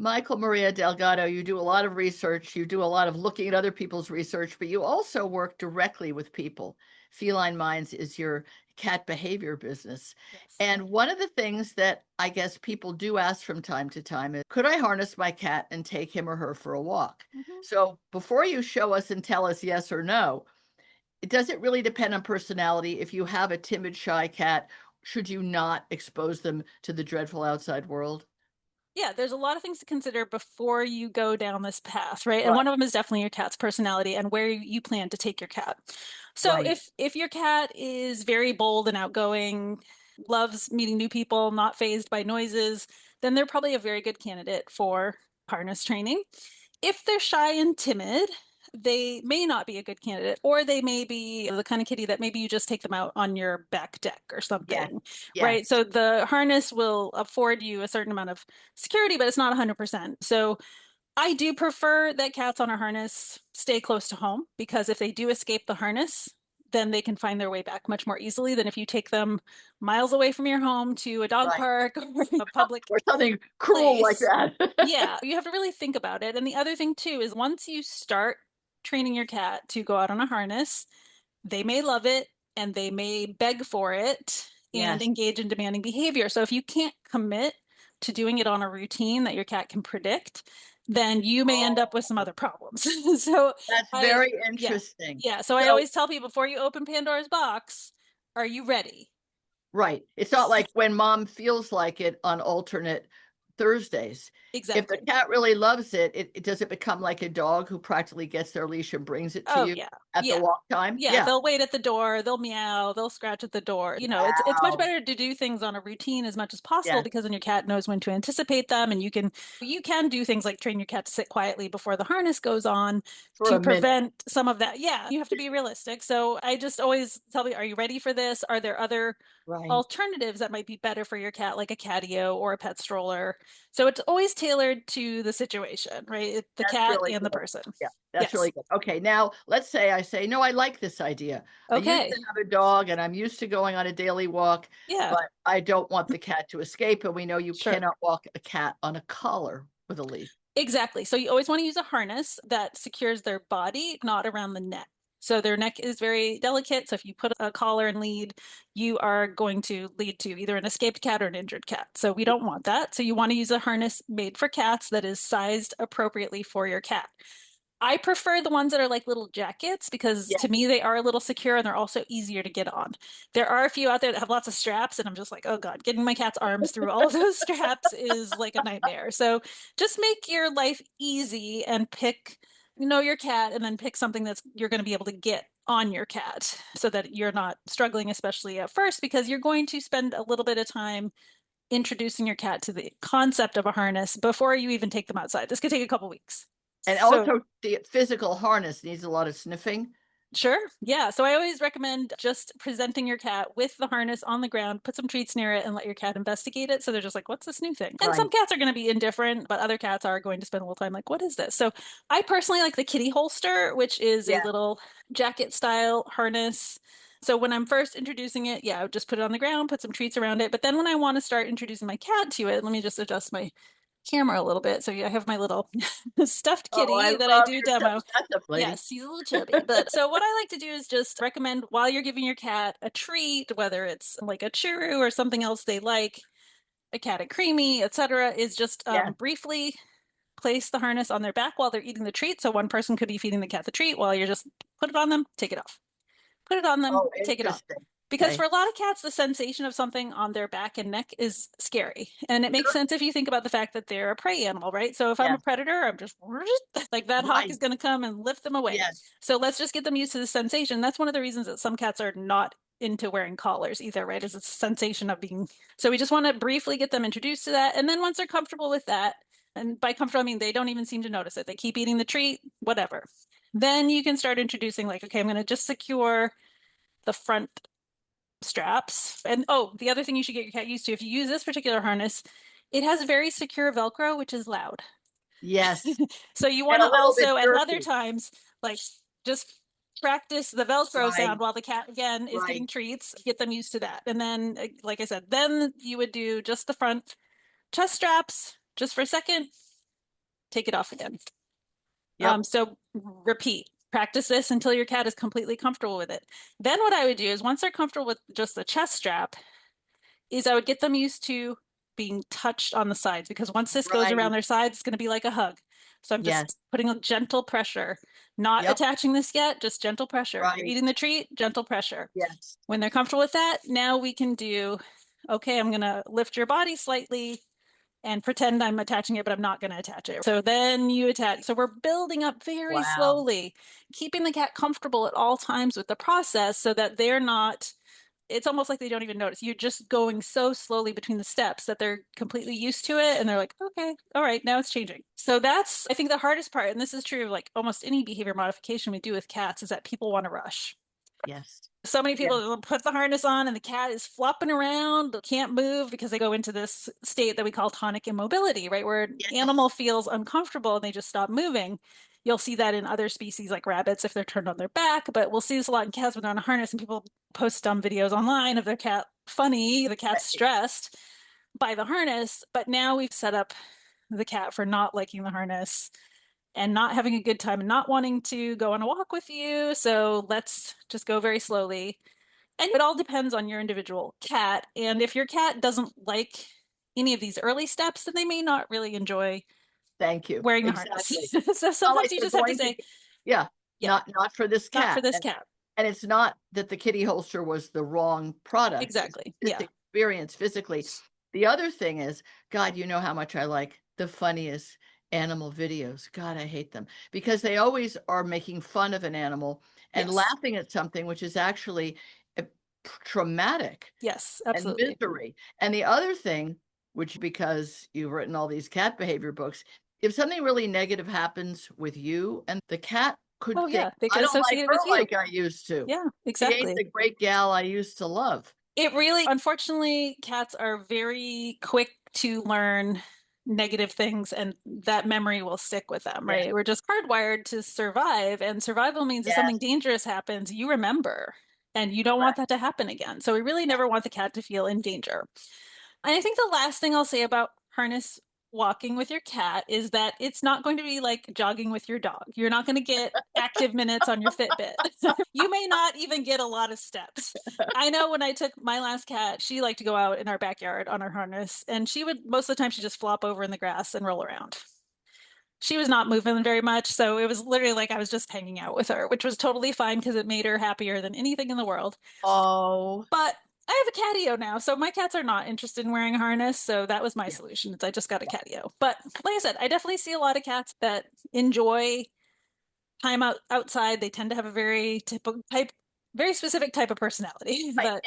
Michael Maria Delgado, you do a lot of research, you do a lot of looking at other people's research, but you also work directly with people. Feline Minds is your cat behavior business. Yes. And one of the things that I guess people do ask from time to time is, could I harness my cat and take him or her for a walk? Mhm. So before you show us and tell us yes or no, does it really depend on personality? If you have a timid, shy cat, should you not expose them to the dreadful outside world? Yeah, there's a lot of things to consider before you go down this path, right? And Right, one of them is definitely your cat's personality and where you plan to take your cat. So right. if your cat is very bold and outgoing, loves meeting new people, not fazed by noises, then they're probably a very good candidate for harness training. If they're shy and timid, they may not be a good candidate, or they may be the kind of kitty that maybe you just take them out on your back deck or Yes, something, yes. right? So the harness will afford you a certain amount of security, but it's not 100%. So I do prefer that cats on a harness stay close to home because if they do escape the harness, then they can find their way back much more easily than if you take them miles away from your home to a dog Right. park or a public Or something cruel like place. that. Yeah, you have to really think about it. And the other thing too is once you start training your cat to go out on a harness, they may love it and they may beg for it and Yes. engage in demanding behavior. So if you can't commit to doing it on a routine that your cat can predict, then you may end up with some Oh, other problems. So that's I, very yeah, interesting. yeah. So I So, always tell people before you open Pandora's box, are you ready? right. It's not like when mom feels like it on alternate Thursdays. If the Exactly. cat really loves it, it does it become like a dog who practically gets their leash and brings it to Oh you yeah. at the Yeah. walk time? Yeah, Yeah. they'll wait at the door, they'll meow, they'll scratch at the door. It's much Wow. better to do things on a routine as much as possible Yes. because then your cat knows when to anticipate them and you can do things like train your cat to sit quietly before the harness goes on For to a minute. prevent some of that. Yeah, you have to be realistic. So I just always tell me, are you ready for this? Are there other Right. alternatives that might be better for your cat, like a catio or a pet stroller? So it's always tailored to the situation, right? The That's cat really and the good. person. Yeah, that's Yes. really good. Okay, now let's say I say, no, I like this idea. I used Okay. to have a dog and I'm used to going on a daily walk, Yeah, but I don't want the cat to escape. And we know you sure. cannot walk a cat on a collar with a leash. Exactly. So you always want to use a harness that secures their body, not around the neck. So their neck is very delicate. So if you put a collar and lead, you are going to lead to either an escaped cat or an injured cat. So we don't want that. So you want to use a harness made for cats that is sized appropriately for your cat. I prefer the ones that are like little jackets because Yeah, to me they are a little secure and they're also easier to get on. There are a few out there that have lots of straps, and I'm just like, oh God, getting my cat's arms through all of those straps is like a nightmare. So just make your life easy and pick, your cat, and then pick something that's you're going to be able to get on your cat so that you're not struggling, especially at first, because you're going to spend a little bit of time introducing your cat to the concept of a harness before you even take them outside. This could take a couple weeks. and So also the physical harness needs a lot of sniffing. sure. Yeah. So I always recommend just presenting your cat with the harness on the ground, put some treats near it, and let your cat investigate it. So they're just like, what's this new thing? And some Right. cats are going to be indifferent, but other cats are going to spend a little time like, what is this? So I personally like the kitty holster, which is a Yeah. little jacket style harness. So when I'm first introducing it, yeah, I would just put it on the ground, put some treats around it. But then when I want to start introducing my cat to it, let me just adjust my camera a little bit. So yeah, I have my little stuffed Oh, I kitty that I love do your stuff. demo. That's a lady. Yes, he's a little chubby. But so what I like to do is just recommend while you're giving your cat a treat, whether it's like a churu or something else they like, a cat a creamy, etc., is just Yeah. briefly place the harness on their back while they're eating the treat. So one person could be feeding the cat the treat while you're just put it on them, take it off. Put it on them, Oh, take it off. interesting. Because for Okay. a lot of cats, the sensation of something on their back and neck is scary. And it makes Sure. sense if you think about the fact that they're a prey animal, right? So if I'm Yeah. a predator, I'm just like that hawk Right. is going to come and lift them away. Yes. So let's just get them used to the sensation. That's one of the reasons that some cats are not into wearing collars either, right? Is it's a sensation of being. So we just want to briefly get them introduced to that. And then once they're comfortable with that, and by comfortable, I mean they don't even seem to notice it. They keep eating the treat, whatever. Then you can start introducing, like, okay, I'm going to just secure the front straps. And oh, the other thing you should get your cat used to, if you use this particular harness, it has very secure Velcro, which is loud. Yes. So you And want a to little bit also, at other jerky. times, like just practice the Velcro Right. sound while the cat again is Right. getting treats, get them used to that. And then, like I said, then you would do just the front chest straps just for a second, take it off again. Yep. So repeat. Practice this until your cat is completely comfortable with it. Then what I would do is once they're comfortable with just the chest strap, is I would get them used to being touched on the sides because once this goes around Right. their sides, it's going to be like a hug. So I'm Yes. just putting a gentle pressure, not Yep. attaching this yet, just gentle pressure. They're Right. eating the treat, gentle pressure. Yes. When they're comfortable with that, now we can do, okay, I'm going to lift your body slightly and pretend I'm attaching it, but I'm not going to attach it. So then you attach. So we're building up very Wow. slowly, keeping the cat comfortable at all times with the process so that they're not, it's almost like they don't even notice. You're just going so slowly between the steps that they're completely used to it and they're like, okay, all right, now it's changing. So that's, I think, the hardest part. And this is true of like almost any behavior modification we do with cats is that people want to rush. Yes. So many Yes. people put the harness on and the cat is flopping around, can't move because they go into this state that we call tonic immobility, right? Where an animal Yes. feels uncomfortable and they just stop moving. You'll see that in other species like rabbits if they're turned on their back, but we'll see this a lot in cats when they're on a harness and people post dumb videos online of their cat funny, the cat's Right. stressed by the harness. But now we've set up the cat for not liking the harness and not having a good time and not wanting to go on a walk with you. So let's just go very slowly. And it all depends on your individual cat. And if your cat doesn't like any of these early steps, then they may not really enjoy Thank you. wearing the harness. Exactly. So Not sometimes like you they're just have to going to, say, yeah, yeah, not for this not for cat. this cat. And it's not that the kitty holster was the wrong product. It's Exactly. this Yeah. experience physically. The other thing is, God, you know how much I like the funniest animal videos. God, I hate them because they always are making fun of an animal and Yes. laughing at something which is actually uh, traumatic Yes. and Absolutely. misery. And the other thing, which because you've written all these cat behavior books, if something really negative happens with you and the cat could Oh, think, yeah. They I could don't like associate it her with you. like I used to. Yeah, She ain't exactly. the great gal I used to love. It really, unfortunately, cats are very quick to learn negative things and that memory will stick with them, Yeah. right? We're just hardwired to survive, and survival means if Yes. something dangerous happens, you remember and you don't want Correct. that to happen again. So we really never want the cat to feel in danger. And I think the last thing I'll say about harness walking with your cat is that it's not going to be like jogging with your dog. You're not going to get active minutes on your Fitbit. You may not even get a lot of steps. I know when I took my last cat, she liked to go out in our backyard on her harness, and she would most of the time she just flop over in the grass and roll around. She was not moving very much, so it was literally like I was just hanging out with her, which was totally fine because it made her happier than anything in the world. Oh, But I have a catio now, so my cats are not interested in wearing a harness. So that was my yeah. solution. Is I just got a catio. But like I said, I definitely see a lot of cats that enjoy time outside. They tend to have a very typical type, very specific type of personality. Right. But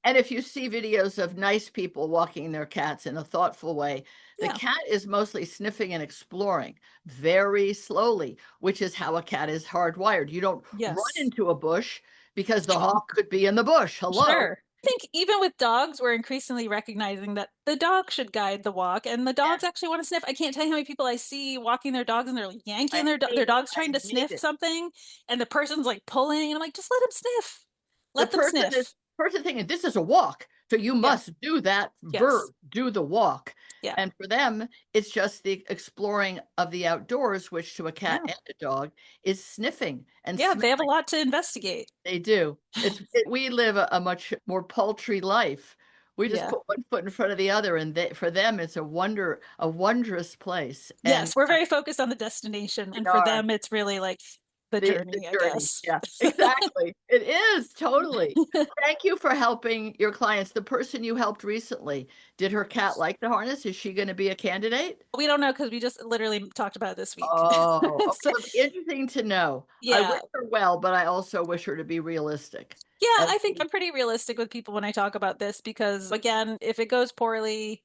And if you see videos of nice people walking their cats in a thoughtful way, the yeah, cat is mostly sniffing and exploring very slowly, which is how a cat is hardwired. You don't run yes, into a bush because the hawk could be in the bush. Hello. sure. I think even with dogs, we're increasingly recognizing that the dog should guide the walk, and the Yeah, dogs actually want to sniff. I can't tell you how many people I see walking their dogs, and they're like yanking I their hate it. dog's trying I to hate sniff it. something, and the person's like pulling, and I'm like, just let them sniff. The Let them sniff. person thinking this is a walk, so you Yeah. must do that Yes. verb, do the walk. Yeah. And for them, it's just the exploring of the outdoors, which to a cat Yeah. and a dog is sniffing and Yeah. They have a smelling. lot to investigate. They do. We live a much more paltry life. We just Yeah. put one foot in front of the other, and for them, it's a wondrous place. And Yes. We're very focused on the destination. we And for are. them, it's really like the The journey, I journey. guess. Yeah, exactly. It is totally. Thank you for helping your clients. The person you helped recently, did her cat like the harness? Is she going to be a candidate? We don't know because we just literally talked about it this week. Oh, okay. So, It'll be interesting to know. I wish yeah. her well, but I also wish her to be realistic. Yeah. And I think I'm pretty realistic with people when I talk about this because, again, if it goes poorly,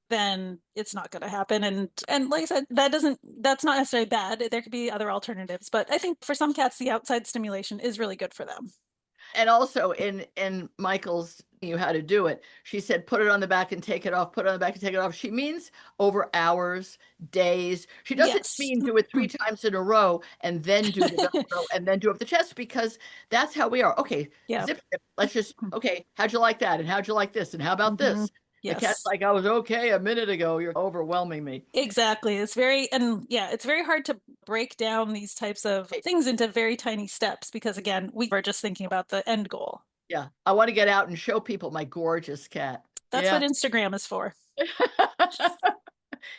then it's not going to happen. And like I said, that's not necessarily bad. There could be other alternatives, but I think for some cats, the outside stimulation is really good for them. also in Michael's you how to do it. She said, put it on the back and take it off, put it on the back and take it off. She means over hours, days. She doesn't Yes. mean do it 3 times in a row and then do the Velcro and then do up the chest because that's how we are. Okay, Yeah. zip, zip. Let's just, okay, how'd you like that? And how'd you like this? And how about Hmm. this? The cat's Yes. like, I was okay a minute ago. You're overwhelming me. Exactly. It's very, and yeah, it's very hard to break down these types of things into very tiny steps because, again, we are just thinking about the end goal. Yeah. I want to get out and show people my gorgeous cat. That's what Yeah. Instagram is for.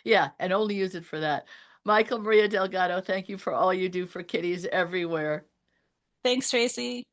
Yeah. And only use it for that. Michael Maria Delgado, thank you for all you do for kitties everywhere. Thanks, Tracy.